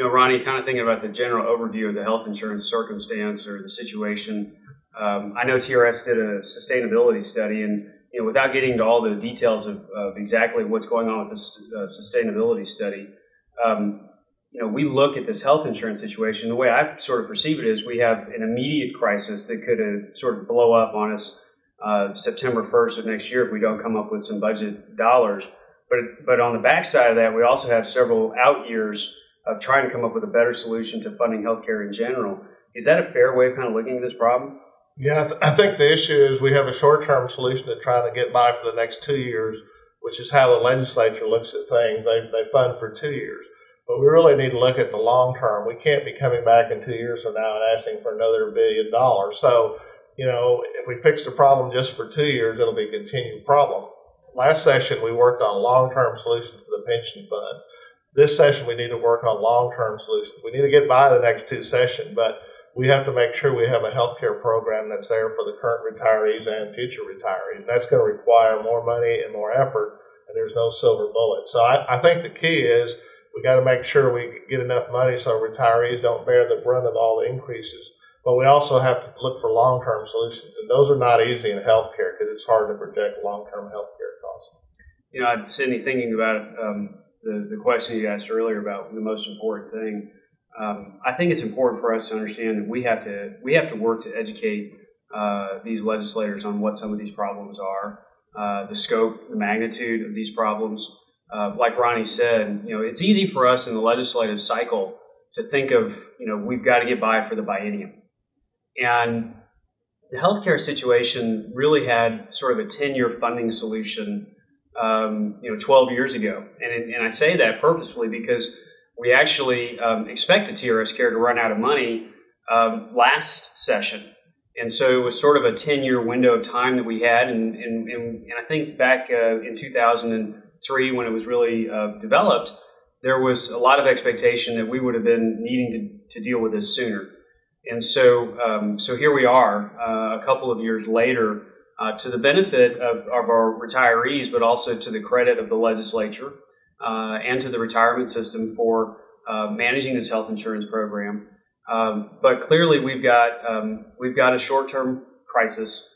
Ronnie, kind of thinking about the general overview of the health insurance circumstance or the situation. I know TRS did a sustainability study, and without getting into all the details of exactly what's going on with this sustainability study, we look at this health insurance situation. The way I sort of perceive it is we have an immediate crisis that could sort of blow up on us September 1st of next year if we don't come up with some budget dollars. But on the backside of that, we also have several out years of trying to come up with a better solution to funding healthcare in general. Is that a fair way of kind of looking at this problem? Yeah, I think the issue is we have a short-term solution to trying to get by for the next 2 years, which is how the legislature looks at things. They fund for 2 years. But we really need to look at the long term. We can't be coming back in 2 years from now and asking for another $1 billion. So, if we fix the problem just for 2 years, it'll be a continued problem. Last session, we worked on long-term solutions for the pension fund. This session, we need to work on long-term solutions. We need to get by the next 2 sessions, but we have to make sure we have a healthcare program that's there for the current retirees and future retirees. That's going to require more money and more effort, and there's no silver bullet. So I think the key is we got to make sure we get enough money so retirees don't bear the brunt of all the increases. But we also have to look for long-term solutions, and those are not easy in healthcare because it's hard to project long-term healthcare costs. Sydney, thinking about the question you asked earlier about the most important thing, I think it's important for us to understand that we have to work to educate these legislators on what some of these problems are, the scope, the magnitude of these problems. Like Ronnie said, it's easy for us in the legislative cycle to think of, we've got to get by for the biennium. And the healthcare situation really had sort of a 10-year funding solution 12 years ago. And I say that purposefully because we actually expected TRS-Care to run out of money last session. And so it was sort of a 10-year window of time that we had. And I think back in 2003, when it was really developed, there was a lot of expectation that we would have been needing to deal with this sooner. And so here we are a couple of years later, to the benefit of our retirees, but also to the credit of the legislature and to the retirement system for managing this health insurance program. But clearly, we've got a short-term crisis.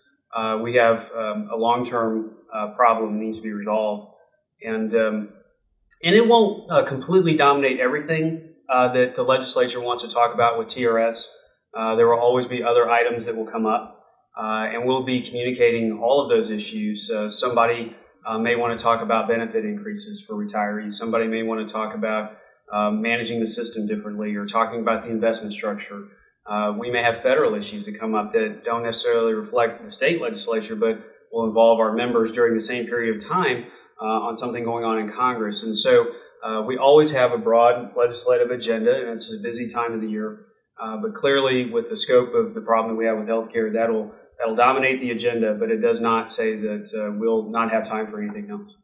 We have a long-term problem that needs to be resolved, and it won't completely dominate everything that the legislature wants to talk about with TRS. There will always be other items that will come up. And we'll be communicating all of those issues. Somebody may want to talk about benefit increases for retirees. Somebody may want to talk about managing the system differently or talking about the investment structure. We may have federal issues that come up that don't necessarily reflect the state legislature, but will involve our members during the same period of time on something going on in Congress. And so we always have a broad legislative agenda, and it's a busy time of the year. But clearly, with the scope of the problem that we have with healthcare, that'll dominate the agenda, but it does not say that we'll not have time for anything else.